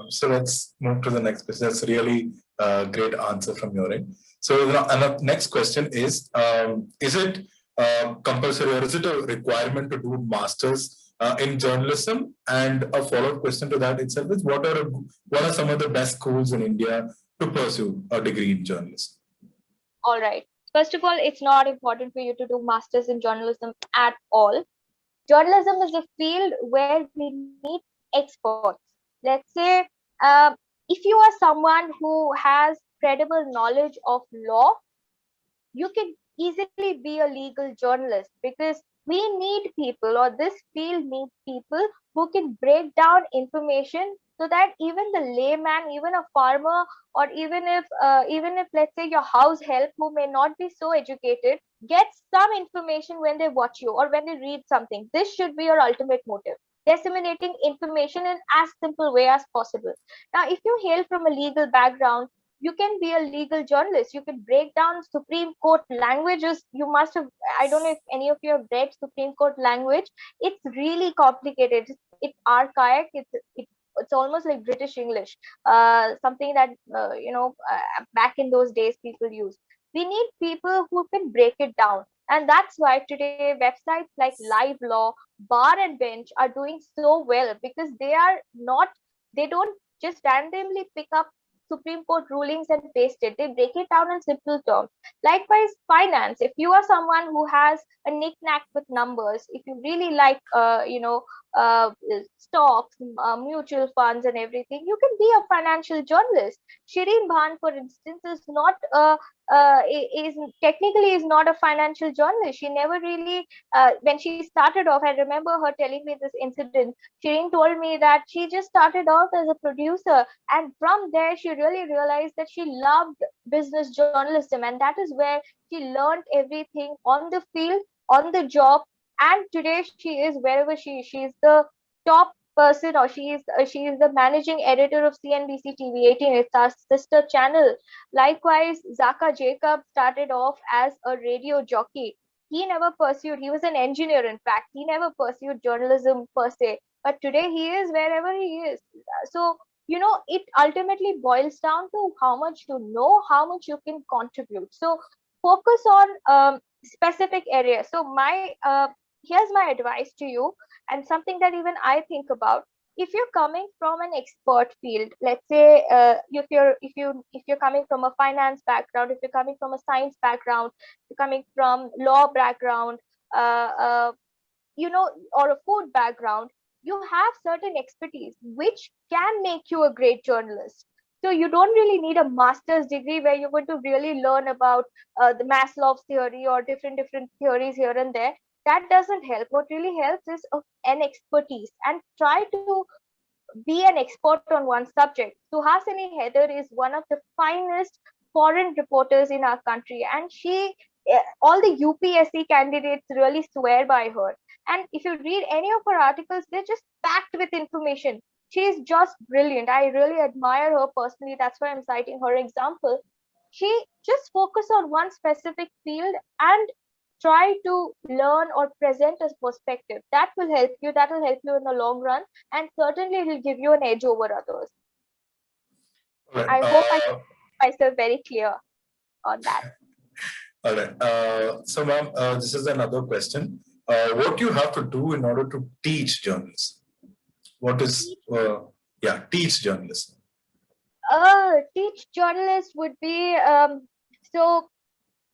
So let's move to the next question. That's really a great answer from your end. So and the next question is it compulsory, or is it a requirement to do masters in journalism? And a follow-up question to that itself is, what are some of the best schools in India to pursue a degree in journalism? All right. First of all, it's not important for you to do masters in journalism at all. Journalism is a field where we need experts. Let's say, if you are someone who has credible knowledge of law, you can easily be a legal journalist, because we need people, or this field needs people who can break down information, so that even the layman, even a farmer, or even if let's say your house help, who may not be so educated, gets some information when they watch you or when they read something. This should be your ultimate motive, disseminating information in as simple way as possible. Now, if you hail from a legal background, you can be a legal journalist. You can break down Supreme Court languages. You must have, I don't know if any of you have read Supreme Court language. It's really complicated. It's archaic. It's almost like British English, something that back in those days people used. We need people who can break it down, and that's why today websites like Live Law, Bar and Bench are doing so well, because they don't just randomly pick up Supreme Court rulings and paste it. They break it down in simple terms. Likewise, finance. If you are someone who has a knick-knack with numbers, if you really like, uh, stocks, mutual funds, and everything, you can be a financial journalist. Shireen Bhan, for instance, is not is technically is not a financial journalist. She never really, when she started off, I remember her telling me this incident. Shireen told me that she just started off as a producer, and from there she really realized that she loved business journalism, and that is where she learned everything on the field, on the job, and today she is wherever she is the top person, or she is the managing editor of CNBC TV 18. It's our sister channel. Likewise, Zaka Jacob started off as a radio jockey. He never pursued, he was an engineer, in fact. He never pursued journalism per se. But today he is wherever he is. So, it ultimately boils down to how much you know, how much you can contribute. So, focus on specific areas. So, here's my advice to you, and something that even I think about. If you're coming from an expert field, let's say, if you're coming from a finance background, if you're coming from a science background, if you're coming from law background, uh, uh, or a food background, you have certain expertise which can make you a great journalist. So you don't really need a master's degree where you're going to really learn about the Maslow's theory or different theories here and there. That doesn't help. What really helps is an expertise, and try to be an expert on one subject. Suhasini Heather is one of the finest foreign reporters in our country, and all the UPSC candidates really swear by her. And if you read any of her articles, they're just packed with information. She is just brilliant. I really admire her personally. That's why I'm citing her example. She just focus on one specific field and try to learn or present a perspective that will help you, in the long run, and certainly it will give you an edge over others. All right. I hope I made myself very clear on that. All right. So, ma'am, this is another question. What do you have to do in order to teach journalism? What is, teach journalism? Teach journalists would be, so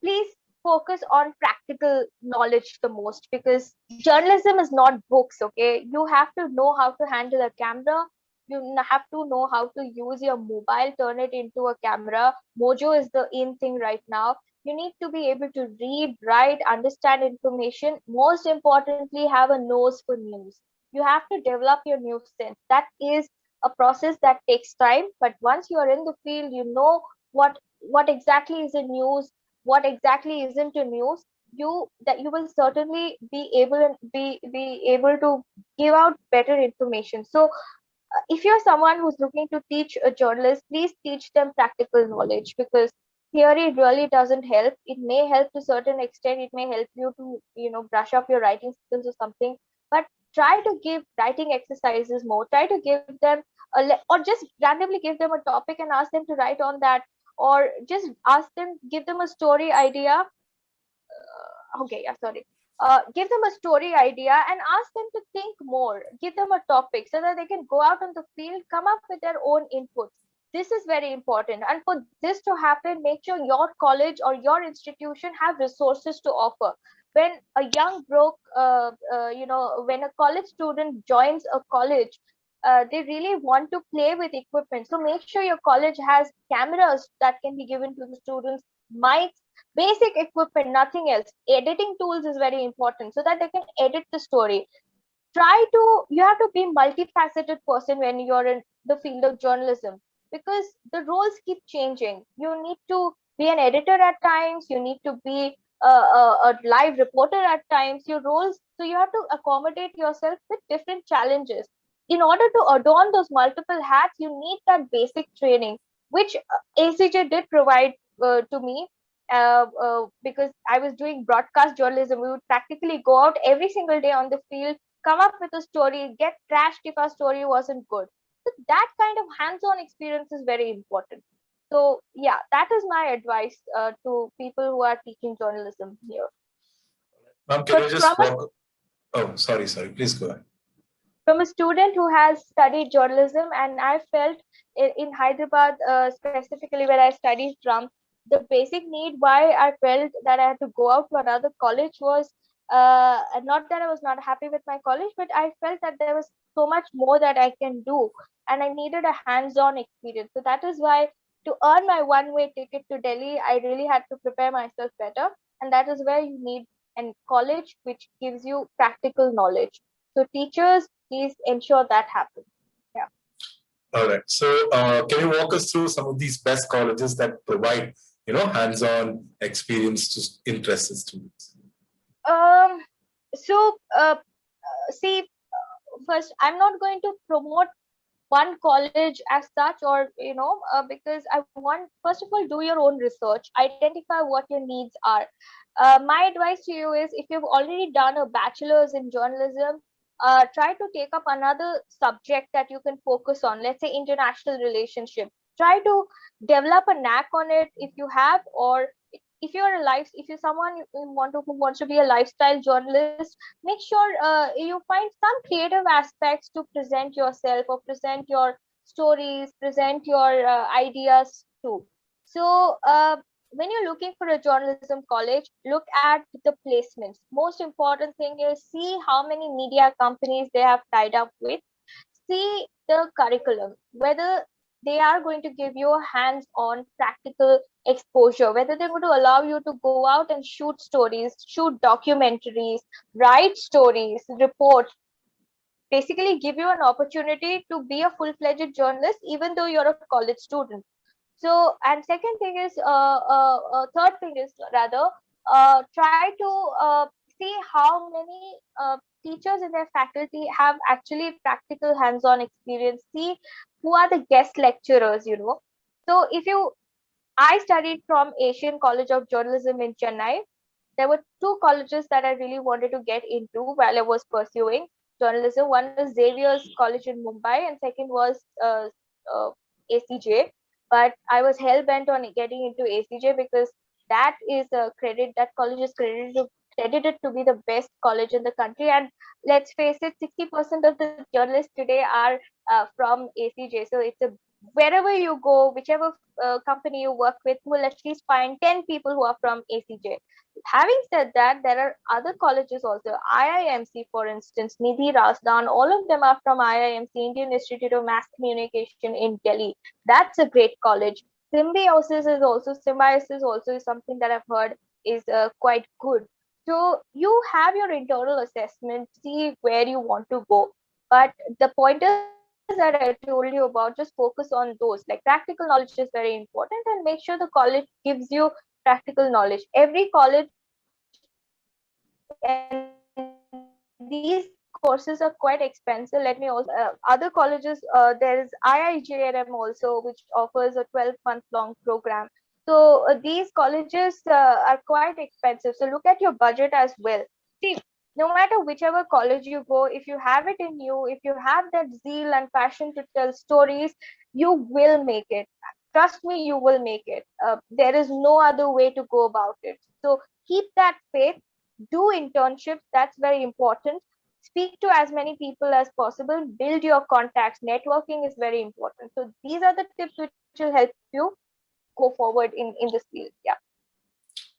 please focus on practical knowledge the most, because journalism is not books. Okay, you have to know how to handle a camera, you have to know how to use your mobile, turn it into a camera. Mojo is the in thing right now. You need to be able to read, write, understand information. Most importantly, have a nose for news. You have to develop your news sense. That is a process that takes time, but once you are in the field, you know what exactly is a news, what exactly isn't a news. You will certainly be able to give out better information. So if you're someone who's looking to teach a journalist, please teach them practical knowledge, because theory really doesn't help. It may help to a certain extent. It may help you to brush up your writing skills or something, but try to give writing exercises more. Try to give them or just randomly give them a topic and ask them to write on that, or just give them a story idea. Okay, yeah, sorry. Give them a story idea and ask them to think more. Give them a topic so that they can go out on the field, come up with their own inputs. This is very important. And for this to happen, make sure your college or your institution have resources to offer. When a young broke, when a college student joins a college, they really want to play with equipment. So make sure your college has cameras that can be given to the students, mics, basic equipment, nothing else. Editing tools is very important so that they can edit the story. You have to be multifaceted person when you're in the field of journalism, because the roles keep changing. You need to be an editor at times, you need to be a live reporter at times, your roles. So you have to accommodate yourself with different challenges. In order to adorn those multiple hats, you need that basic training, which ACJ did provide to me. Because I was doing broadcast journalism, we would practically go out every single day on the field, come up with a story, get trashed if our story wasn't good. So that kind of hands-on experience is very important. So yeah, that is my advice to people who are teaching journalism here. Ma'am, can you just walk? Oh, sorry. Please go ahead. from a student who has studied journalism, and I felt in Hyderabad, specifically where I studied from, the basic need why I felt that I had to go out to another college was not that I was not happy with my college, but I felt that there was so much more that I can do, and I needed a hands-on experience. So that is why, to earn my one-way ticket to Delhi, I really had to prepare myself better, and that is where you need a college which gives you practical knowledge. So teachers, please ensure that happens. Yeah. All right. So can you walk us through some of these best colleges that provide, hands-on experience to interested students? Um. So, see, first, I'm not going to promote one college as such, or because I want, first of all, do your own research, identify what your needs are. My advice to you is, if you've already done a bachelor's in journalism, try to take up another subject that you can focus on, let's say international relationship. Try to develop a knack on it if you have, or if you're someone who wants to be a lifestyle journalist, make sure you find some creative aspects to present yourself, or present your stories, present your ideas too. So when you're looking for a journalism college, look at the placements. Most important thing is, see how many media companies they have tied up with. See the curriculum, whether they are going to give you a hands-on practical exposure, whether they're going to allow you to go out and shoot stories, shoot documentaries, write stories, report, basically give you an opportunity to be a full-fledged journalist, even though you're a college student. So, and second thing is, third thing is rather, try to see how many teachers in their faculty have actually practical hands-on experience. See who are the guest lecturers. So I studied from Asian College of Journalism in Chennai. There were two colleges that I really wanted to get into while I was pursuing journalism. One is Xavier's College in Mumbai, and second was ACJ. But I was hell bent on getting into ACJ because that is a credit, that college is credited to be the best college in the country. And let's face it, 60% of the journalists today are from ACJ. So it's a, wherever you go, whichever company you work with, you will at least find 10 people who are from ACJ. Having said that, there are other colleges also. IIMC, for instance, Nidhi Rasdan, all of them are from IIMC, Indian Institute of Mass Communication in Delhi. That's a great college. Symbiosis also is something that I've heard is quite good. So you have your internal assessment, see where you want to go. But the pointers that I told you about, just focus on those. Like practical knowledge is very important, and make sure the college gives you practical knowledge. Every college, and these courses are quite expensive. Let me also other colleges. There is IIJRM also, which offers a 12-month long program. So these colleges are quite expensive. So look at your budget as well. See, no matter whichever college you go, if you have it in you, if you have that zeal and passion to tell stories, you will make it. Trust me, you will make it. There is no other way to go about it. So keep that faith. Do internships. That's very important. Speak to as many people as possible. Build your contacts. Networking is very important. So these are the tips which will help you go forward in this field. Yeah.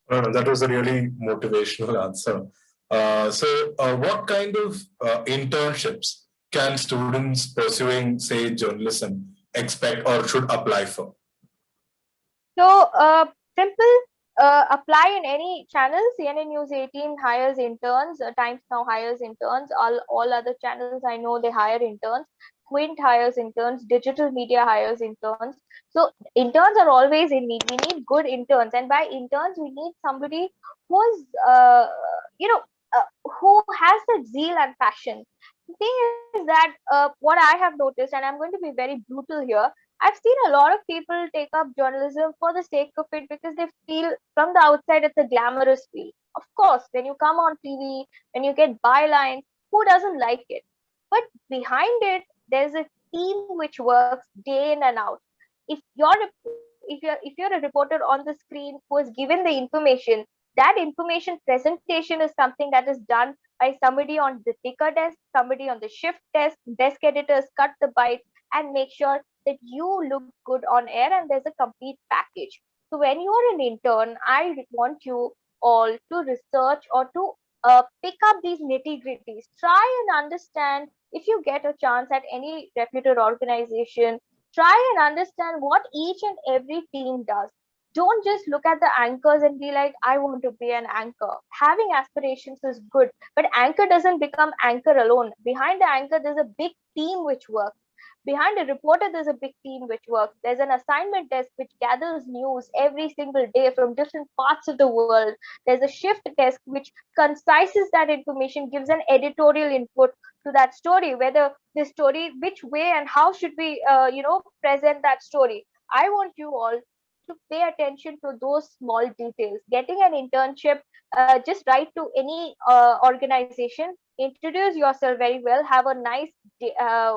That was a really motivational answer. What kind of internships can students pursuing, say, journalism expect or should apply for? So, simple. Apply in any channel. CNN News 18 hires interns. Times Now hires interns. All other channels I know, they hire interns. Quint hires interns. Digital media hires interns. So interns are always in need. We need good interns, and by interns we need somebody who's you know who has that zeal and passion. The thing is that what I have noticed, and I'm going to be very brutal here, I've seen a lot of people take up journalism for the sake of it because they feel from the outside it's a glamorous field. Of course, when you come on TV, when you get bylines, who doesn't like it? But behind it, there's a team which works day in and out. If you're a reporter on the screen who is given the information, that information presentation is something that is done by somebody on the ticker desk, somebody on the shift desk editors cut the bytes and make sure that you look good on air and there's a complete package. So when you are an intern, I want you all to research or to pick up these nitty gritties. Try and understand if you get a chance at any reputed organization. Try and understand what each and every team does. Don't just look at the anchors and be like, I want to be an anchor. Having aspirations is good, but anchor doesn't become anchor alone. Behind the anchor, there's a big team which works. Behind a reporter, there's a big team which works. There's an assignment desk which gathers news every single day from different parts of the world. There's a shift desk which concises that information, gives an editorial input to that story, whether the story, which way and how should we, present that story. I want you all to pay attention to those small details. Getting an internship, just write to any organization, introduce yourself very well, have a nice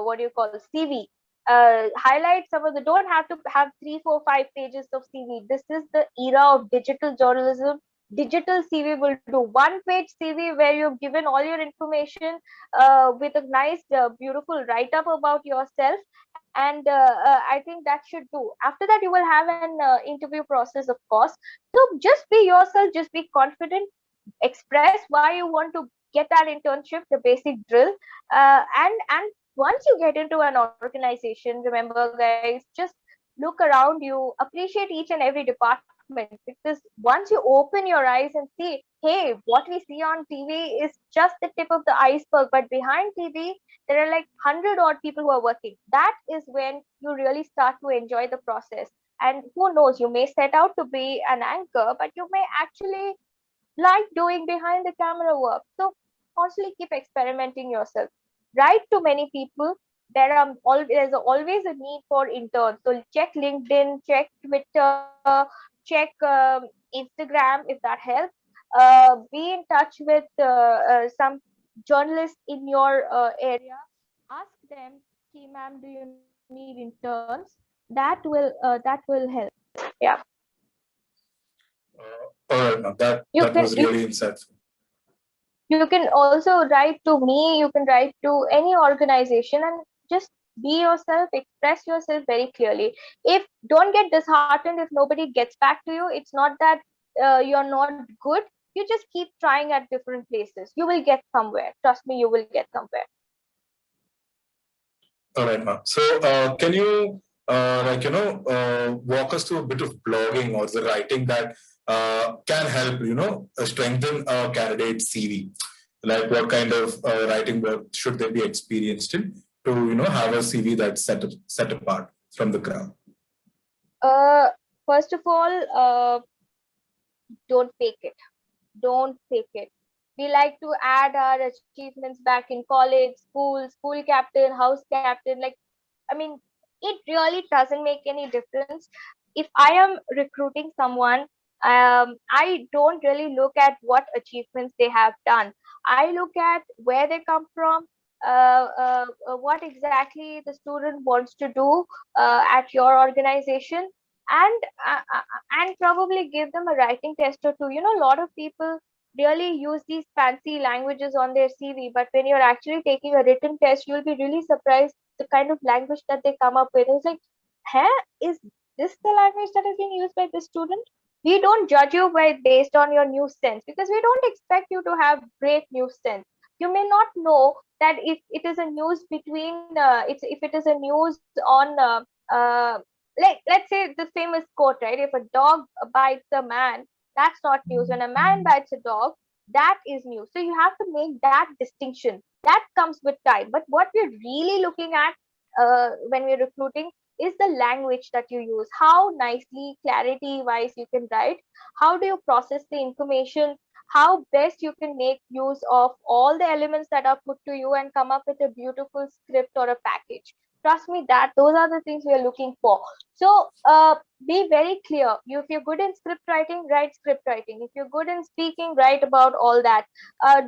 what do you call CV, highlight some of the, don't have to have 3 4 5 pages of CV. This is the era of digital journalism. Digital CV will do 1 page CV where you've given all your information with a nice beautiful write up about yourself, and I think that should do. After that you will have an interview process, of course. So just be yourself, just be confident, express why you want to get that internship, the basic drill, and once you get into an organization, remember guys, just look around you, appreciate each and every department, because once you open your eyes and see, hey, what we see on TV is just the tip of the iceberg, but behind TV there are like 100 odd people who are working. That is when you really start to enjoy the process. And who knows, you may set out to be an anchor, but you may actually like doing behind the camera work. So constantly keep experimenting yourself. Write to many people. There's always a need for interns. So check LinkedIn, check Twitter, check Instagram if that helps. Be in touch with some journalists in your area. Ask them, "Hey, ma'am, do you need interns?" That will help. Yeah. All right, ma'am. That You can was really insightful. you can also write to me, you can write to any organization, and just be yourself, express yourself very clearly. If don't get disheartened if nobody gets back to you, it's not that you're not good. You just keep trying at different places, you will get somewhere. Trust me, you will get somewhere. All right, ma'am. So can you walk us through a bit of blogging or the writing that can help strengthen a candidate CV? Like what kind of writing work should they be experienced in to have a CV that's set apart from the crowd? First of all, don't fake it. Don't fake it. We like to add our achievements back in college, school captain, house captain. Like, I mean, it really doesn't make any difference. If I am recruiting someone, I don't really look at what achievements they have done. I look at where they come from, what exactly the student wants to do at your organization, and probably give them a writing test or two. A lot of people really use these fancy languages on their CV, but when you're actually taking a written test, you'll be really surprised the kind of language that they come up with. It's like, huh, is this the language that is being used by this student? We don't judge you based on your news sense, because we don't expect you to have great news sense. You may not know that if it is a news between if it is a news on let's say the famous quote, right? If a dog bites a man, that's not news. When a man bites a dog, that is news. So you have to make that distinction. That comes with time. But what we're really looking at when we're recruiting is the language that you use, how nicely, clarity wise you can write, how do you process the information, how best you can make use of all the elements that are put to you and come up with a beautiful script or a package. Trust me, that those are the things we are looking for. So be very clear. If you're good in script writing, write script writing. If you're good in speaking, write about all that.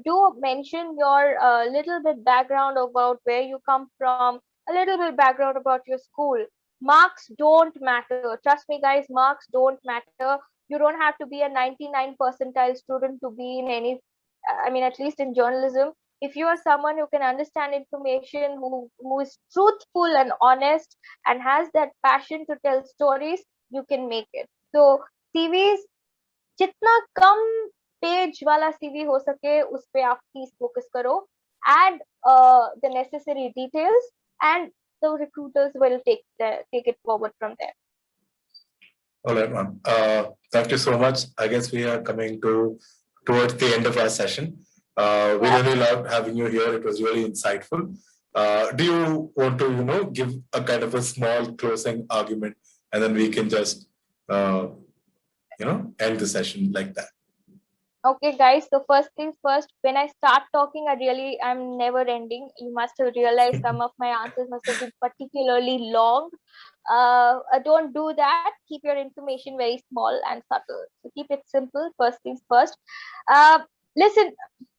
Do mention your little bit background about where you come from, a little bit background about your school. Marks don't matter. Trust me, guys, marks don't matter. You don't have to be a 99 percentile student to be in any I mean, at least in journalism, if you are someone who can understand information, who is truthful and honest and has that passion to tell stories, you can make it. So CVs, जितना कम page वाला CV हो सके उस पे आप please focus करो, add the necessary details, and the recruiters will take it forward from there. All right, ma'am. Thank you so much. I guess we are coming towards the end of our session. We really loved having you here. It was really insightful. Do you want to, give a kind of a small closing argument, and then we can just, end the session like that? Okay, guys. So first things first, when I start talking, I'm never ending. You must have realized some of my answers must have been particularly long. Don't do that. Keep your information very small and subtle. So keep it simple. First things first. Listen,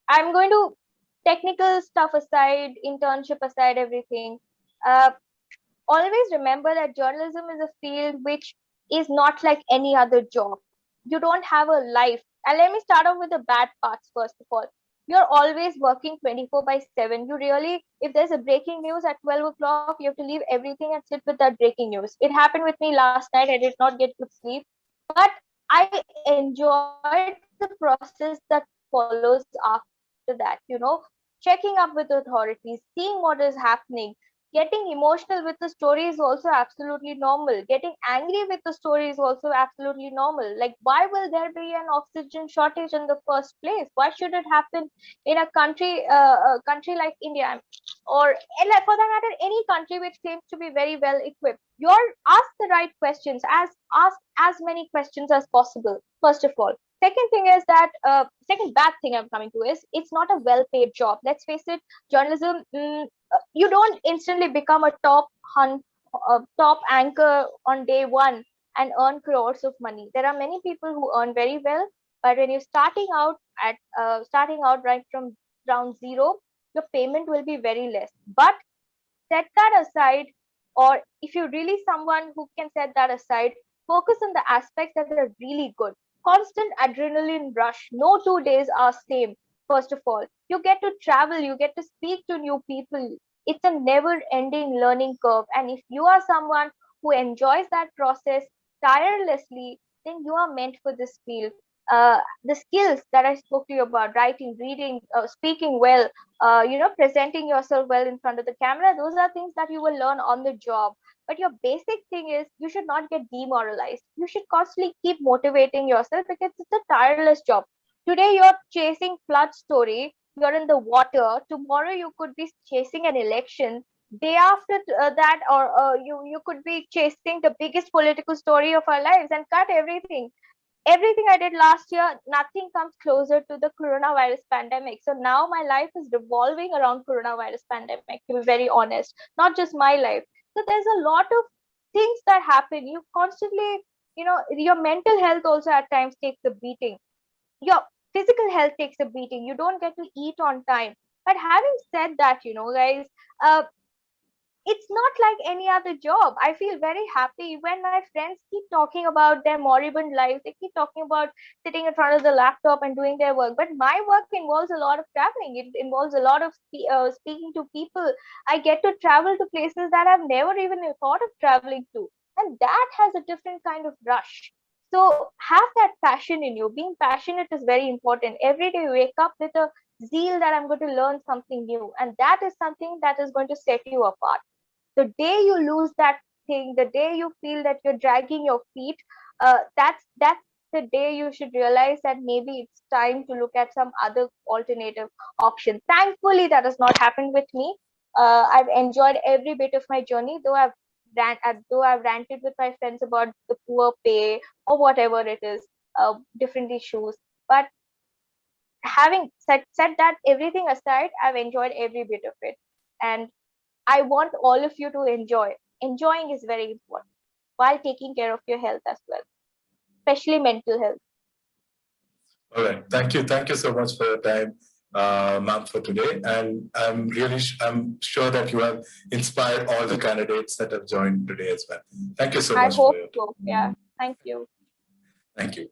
I'm going to technical stuff aside, internship aside, everything. Always remember that journalism is a field which is not like any other job. You don't have a life. And let me start off with the bad parts first of all. You're always working 24/7. You really, if there's a breaking news at 12 o'clock, you have to leave everything and sit with that breaking news. It happened with me last night. I did not get good sleep, but I enjoyed the process that follows after that. Checking up with authorities, seeing what is happening. Getting emotional with the story is also absolutely normal. Getting angry with the story is also absolutely normal. Like, why will there be an oxygen shortage in the first place? Why should it happen in a country like India, or like, for that matter, any country which seems to be very well equipped? Ask the right questions. Ask as many questions as possible. First of all. Second thing is that second bad thing I'm coming to is it's not a well-paid job. Let's face it, journalism. You don't instantly become a top anchor on day one and earn crores of money. There are many people who earn very well, but when you're starting out right from ground zero, your payment will be very less. But set that aside, or if you're really someone who can set that aside, focus on the aspects that are really good. Constant adrenaline rush. No 2 days are same. First of all, you get to travel, you get to speak to new people. It's a never ending learning curve. And if you are someone who enjoys that process tirelessly, then you are meant for this field. The skills that I spoke to you about, writing, reading, speaking well, presenting yourself well in front of the camera, those are things that you will learn on the job. But your basic thing is you should not get demoralized. You should constantly keep motivating yourself because it's a tireless job. Today you're chasing flood story, you're in the water. Tomorrow you could be chasing an election. Day after that, or you could be chasing the biggest political story of our lives, and cut everything I did last year, nothing comes closer to the coronavirus pandemic. So now my life is revolving around coronavirus pandemic, to be very honest, not just my life. So there's a lot of things that happen. You constantly, your mental health also at times takes a beating. Your physical health takes a beating. You don't get to eat on time. But having said that, guys, it's not like any other job. I feel very happy when my friends keep talking about their moribund lives. They keep talking about sitting in front of the laptop and doing their work. But my work involves a lot of traveling. It involves a lot of speaking to people. I get to travel to places that I've never even thought of traveling to. And that has a different kind of rush. So have that passion in you. Being passionate is very important. Every day wake up with a zeal that I'm going to learn something new. And that is something that is going to set you apart. The day you lose that thing, the day you feel that you're dragging your feet, that's the day you should realize that maybe it's time to look at some other alternative option. Thankfully, that has not happened with me. I've enjoyed every bit of my journey, though I've ranted with my friends about the poor pay or whatever it is, different issues. But having set that everything aside, I've enjoyed every bit of it. And I want all of you to enjoy. Enjoying is very important while taking care of your health as well, especially mental health. All right. Thank you. Thank you so much for your time, ma'am, for today. And I'm sure that you have inspired all the candidates that have joined today as well. Thank you so much. I hope so. Yeah. Thank you. Thank you.